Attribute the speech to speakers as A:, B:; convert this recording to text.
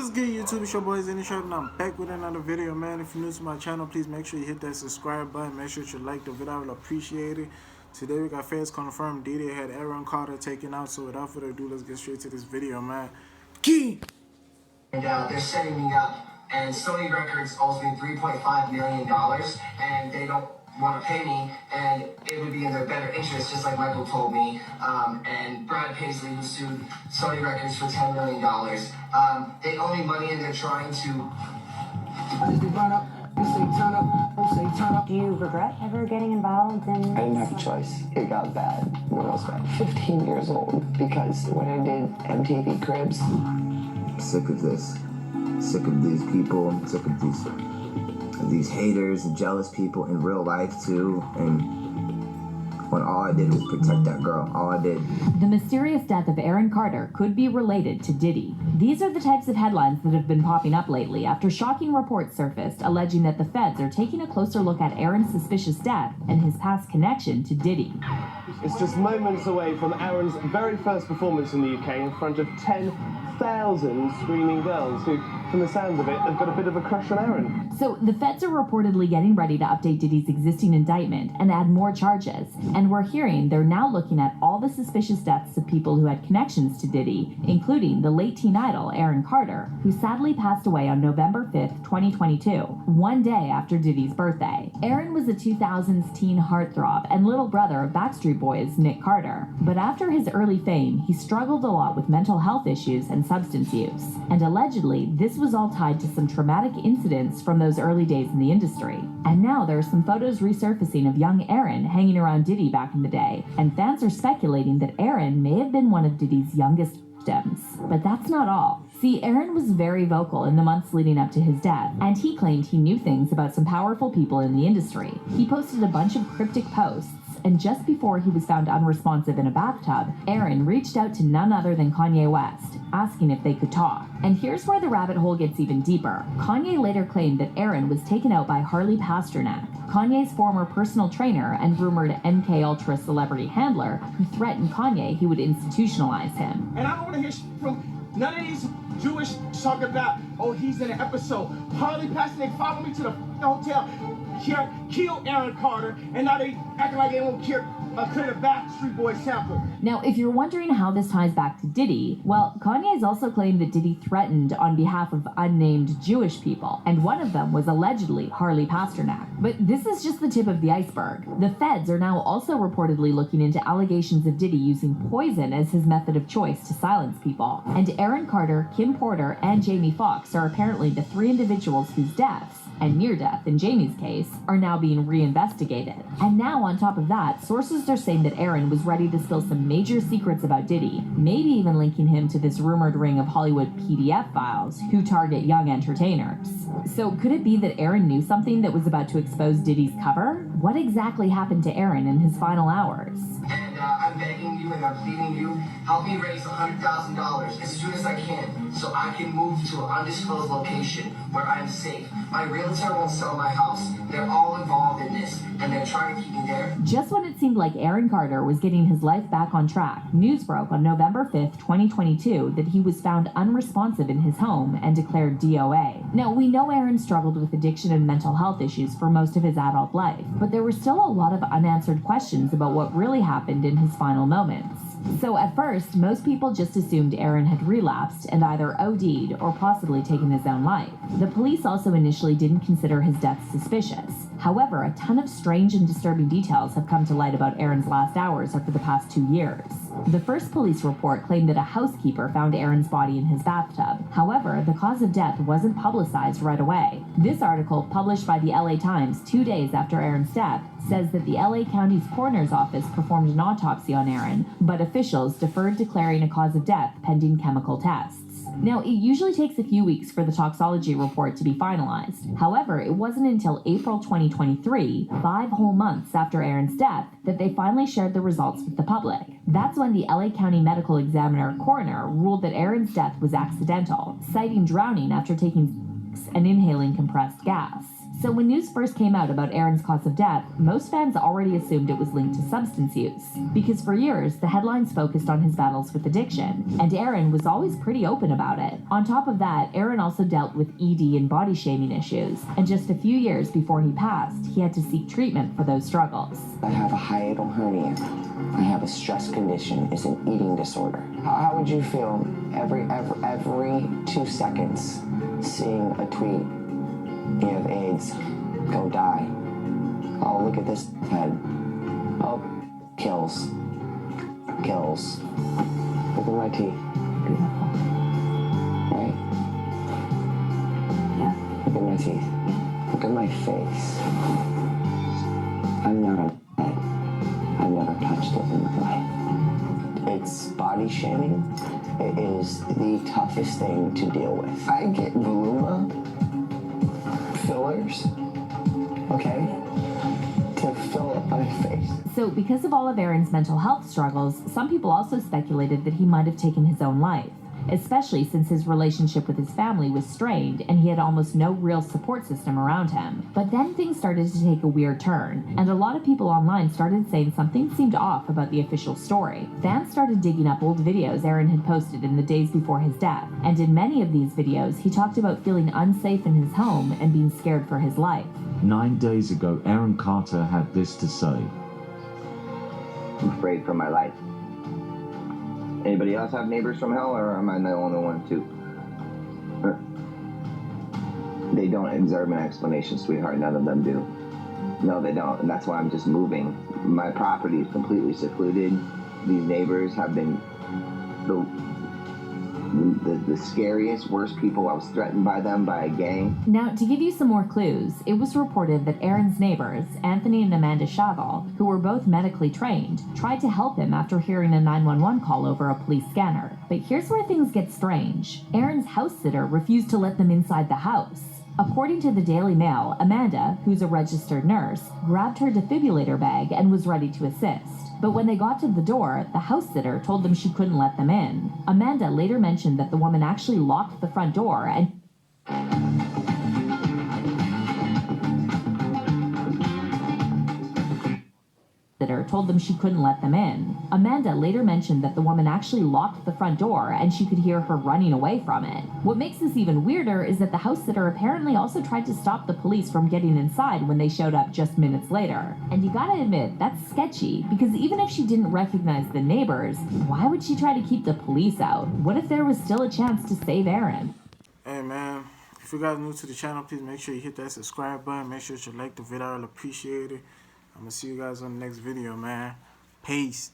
A: What's good, YouTube? It's your boy Xenny, and I'm back with another video, man. If you're new to my channel, please make sure you hit that subscribe button. Make sure you like the video. I will appreciate it. Today we got feds confirmed Diddy had Aaron Carter taken out. So without further ado, let's get straight to this video, man. Key.
B: And they're setting me up, and Sony Records owes me $3.5 million, and they don't want to pay me, and it would be in their better interest, just like Michael told me. And Brad Paisley, who sued Sony Records for $10 million. They owe me money, and they're trying to.
C: Do you regret ever getting involved in?
D: I didn't have a choice. It got bad when I was about 15 years old because when I did MTV Cribs.
E: I'm sick of this. Sick of these people. I'm sick of these haters and jealous people in real life too. And when all I did was protect that girl, all I did.
F: The mysterious death of Aaron Carter could be related to Diddy. These are the types of headlines that have been popping up lately after shocking reports surfaced alleging that the feds are taking a closer look at Aaron's suspicious death and his past connection to Diddy.
G: It's just moments away from Aaron's very first performance in the UK in front of 10,000 screaming girls who, from the sounds of it, have got a bit of a crush on Aaron.
F: So the feds are reportedly getting ready to update Diddy's existing indictment and add more charges. And we're hearing they're now looking at all the suspicious deaths of people who had connections to Diddy, including the late teen idol Aaron Carter, who sadly passed away on November 5th, 2022, one day after Diddy's birthday. Aaron was a 2000s teen heartthrob and little brother of Backstreet Boys' Nick Carter. But after his early fame, he struggled a lot with mental health issues and substance use. And allegedly, this was all tied to some traumatic incidents from those early days in the industry. And now there are some photos resurfacing of young Aaron hanging around Diddy back in the day, and fans are speculating that Aaron may have been one of Diddy's youngest victims. But that's not all. See, Aaron was very vocal in the months leading up to his death, and he claimed he knew things about some powerful people in the industry. He posted a bunch of cryptic posts, and just before he was found unresponsive in a bathtub, Aaron reached out to none other than Kanye West, asking if they could talk. And here's where the rabbit hole gets even deeper. Kanye later claimed that Aaron was taken out by Harley Pasternak, Kanye's former personal trainer and rumored MK Ultra celebrity handler, who threatened Kanye he would institutionalize him.
H: And I don't want to hear from none of these Jewish talk about, oh, he's in an episode. Harley Pasternak followed me to the hotel, killed Aaron Carter, and now they acting like they won't clear the Backstreet Boys sample.
F: Now, if you're wondering how this ties back to Diddy, well, Kanye has also claimed that Diddy threatened on behalf of unnamed Jewish people, and one of them was allegedly Harley Pasternak. But this is just the tip of the iceberg. The feds are now also reportedly looking into allegations of Diddy using poison as his method of choice to silence people. And Aaron Carter, Kim Porter, and Jamie Foxx are apparently the three individuals whose deaths, and near death in Jamie's case, are now being reinvestigated. And now, on top of that, sources are saying that Aaron was ready to spill some major secrets about Diddy, maybe even linking him to this rumored ring of Hollywood PDF files who target young entertainers. So could it be that Aaron knew something that was about to expose Diddy's cover? What exactly happened to Aaron in his final hours?
B: And I'm begging you and I'm pleading you, help me raise $100,000 as soon as I can, so I can move to an undisclosed location where I'm safe. My realtor won't sell my house. They're all involved in this, and they're trying to keep me there.
F: Just when it seemed like Aaron Carter was getting his life back on track, news broke on November 5th, 2022 that he was found unresponsive in his home and declared DOA. Now, we know Aaron struggled with addiction and mental health issues for most of his adult life, but there were still a lot of unanswered questions about what really happened in his final moments. So at first, most people just assumed Aaron had relapsed and either OD'd or possibly taken his own life. The police also initially didn't consider his death suspicious. However, a ton of strange and disturbing details have come to light about Aaron's last hours over the past 2 years. The first police report claimed that a housekeeper found Aaron's body in his bathtub. However, the cause of death wasn't publicized right away. This article, published by the LA Times 2 days after Aaron's death, says that the LA County's coroner's office performed an autopsy on Aaron, but officials deferred declaring a cause of death pending chemical tests. Now, it usually takes a few weeks for the toxicology report to be finalized. However, it wasn't until April 2023, 5 whole months after Aaron's death, that they finally shared the results with the public. That's when the LA County Medical Examiner coroner ruled that Aaron's death was accidental, citing drowning after taking and inhaling compressed gas. So when news first came out about Aaron's cause of death, most fans already assumed it was linked to substance use, because for years, the headlines focused on his battles with addiction, and Aaron was always pretty open about it. On top of that, Aaron also dealt with ED and body shaming issues, and just a few years before he passed, he had to seek treatment for those struggles.
D: I have a hiatal hernia. I have a stress condition. It's an eating disorder. How would you feel every 2 seconds seeing a tweet? You have AIDS. Go die. Oh, look at this head. Oh, kills. Kills. Look at my teeth. Beautiful. Right? Yeah. Look at my teeth. Look at my face. I'm not a I've never touched it in my life. It's body shaming. It is the toughest thing to deal with. I get Voluma fillers, okay, to fill up my face.
F: So because of all of Aaron's mental health struggles, some people also speculated that he might have taken his own life, especially since his relationship with his family was strained and he had almost no real support system around him. But then things started to take a weird turn, and a lot of people online started saying something seemed off about the official story. Fans started digging up old videos Aaron had posted in the days before his death, and in many of these videos, he talked about feeling unsafe in his home and being scared for his life.
I: 9 days ago, Aaron Carter had this to say.
E: I'm afraid for my life. Anybody else have neighbors from hell, or am I the only one too? They don't deserve an explanation, sweetheart. None of them do. No, they don't, and that's why I'm just moving. My property is completely secluded. These neighbors have been the scariest, worst people. I was threatened by them, by a gang.
F: Now, to give you some more clues, it was reported that Aaron's neighbors, Anthony and Amanda Shavel, who were both medically trained, tried to help him after hearing a 911 call over a police scanner. But here's where things get strange. Aaron's house sitter refused to let them inside the house. According to the Daily Mail, Amanda, who's a registered nurse, grabbed her defibrillator bag and was ready to assist. But when they got to the door, the house sitter told them she couldn't let them in. Amanda later mentioned that the woman actually locked the front door and told them she couldn't let them in. Amanda later mentioned that the woman actually locked the front door and she could hear her running away from it. What makes this even weirder is that the house sitter apparently also tried to stop the police from getting inside when they showed up just minutes later. And you gotta admit, that's sketchy, because even if she didn't recognize the neighbors, why would she try to keep the police out? What if there was still a chance to save Aaron?
A: Hey man, if you guys are new to the channel, please make sure you hit that subscribe button. Make sure you like the video, I'll appreciate it. I'm gonna see you guys on the next video, man. Peace.